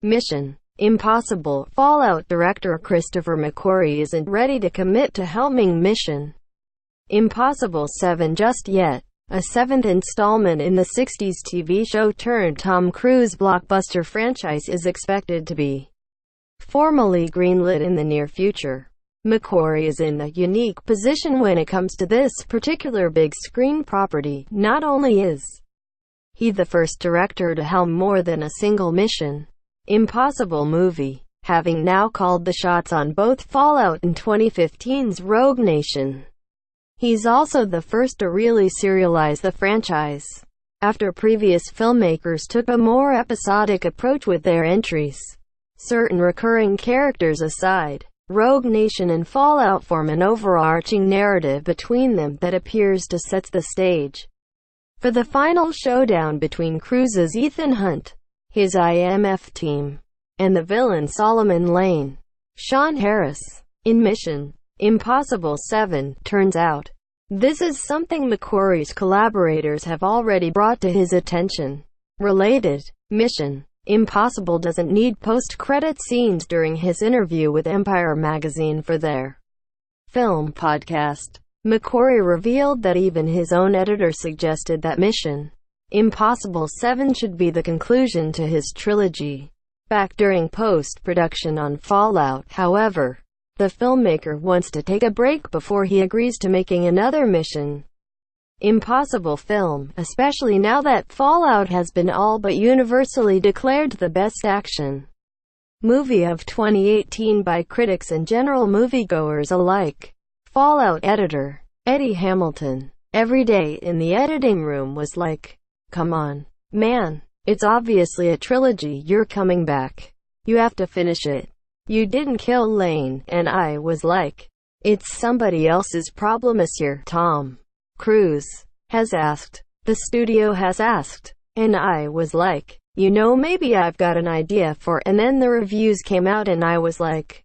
Mission Impossible Fallout director Christopher McQuarrie isn't ready to commit to helming Mission Impossible 7 just yet. A seventh installment in the 60s TV show turned Tom Cruise blockbuster franchise is expected to be formally greenlit in the near future. McQuarrie is in a unique position when it comes to this particular big screen property. Not only is he the first director to helm more than a single Mission Impossible movie, having now called the shots on both Fallout and 2015's Rogue Nation, he's also the first to really serialize the franchise. After previous filmmakers took a more episodic approach with their entries, certain recurring characters aside, Rogue Nation and Fallout form an overarching narrative between them that appears to set the stage for the final showdown between Cruise's Ethan Hunt, his IMF team, and the villain Solomon Lane, Sean Harris, in Mission Impossible 7. Turns out, this is something McQuarrie's collaborators have already brought to his attention. Related, Mission Impossible doesn't need post-credit scenes. During his interview with Empire magazine for their film podcast, McQuarrie revealed that even his own editor suggested that Mission Impossible 7 should be the conclusion to his trilogy. Back during post-production on Fallout, however, the filmmaker wants to take a break before he agrees to making another Mission Impossible film, especially now that Fallout has been all but universally declared the best action movie of 2018 by critics and general moviegoers alike. Fallout editor Eddie Hamilton, every day in the editing room, was like, "Come on, man. It's obviously a trilogy. You're coming back. You have to finish it. You didn't kill Lane." And I was like, "It's somebody else's problem, Monsieur Tom Cruise has asked. The studio has asked." And I was like, "You know, maybe I've got an idea for," and then the reviews came out and I was like,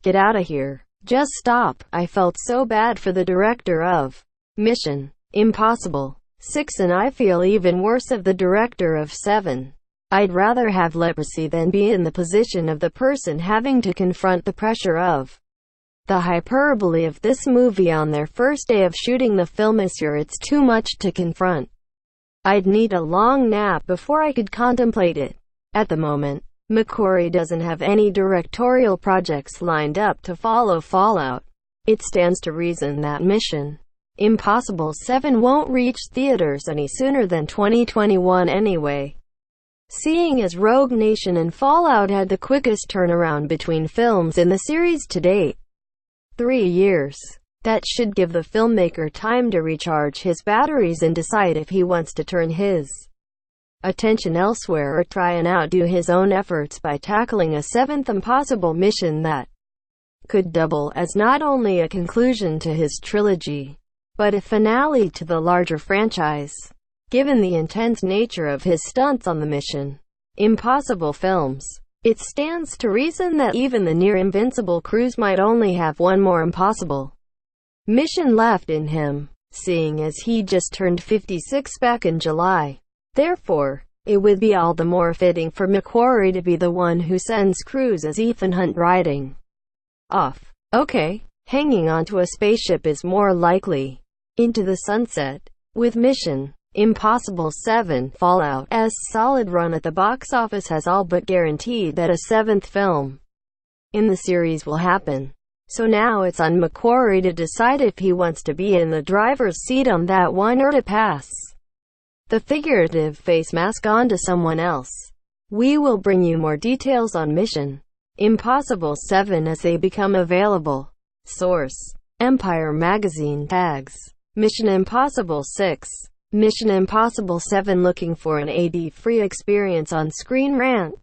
"Get out of here. Just stop." I felt so bad for the director of Mission Impossible 6, and I feel even worse of the director of 7. I'd rather have leprosy than be in the position of the person having to confront the pressure of the hyperbole of this movie on their first day of shooting the film. It's too much to confront. I'd need a long nap before I could contemplate it. At the moment, McQuarrie doesn't have any directorial projects lined up to follow Fallout. It stands to reason that Mission Impossible 7 won't reach theaters any sooner than 2021 anyway, seeing as Rogue Nation and Fallout had the quickest turnaround between films in the series to date, 3 years. That should give the filmmaker time to recharge his batteries and decide if he wants to turn his attention elsewhere or try and outdo his own efforts by tackling a seventh impossible mission that could double as not only a conclusion to his trilogy, but a finale to the larger franchise. Given the intense nature of his stunts on the Mission Impossible films, it stands to reason that even the near-invincible Cruise might only have one more impossible mission left in him, seeing as he just turned 56 back in July. Therefore, it would be all the more fitting for McQuarrie to be the one who sends Cruise as Ethan Hunt riding off. Okay, hanging onto a spaceship is more likely into the sunset. With Mission Impossible 7, Fallout's solid run at the box office has all but guaranteed that a seventh film in the series will happen. So now it's on McQuarrie to decide if he wants to be in the driver's seat on that one or to pass the figurative face mask on to someone else. We will bring you more details on Mission Impossible 7 as they become available. Source: Empire magazine. Tags: Mission Impossible 6, Mission Impossible 7. Looking for an AD-free experience on screen? Rant.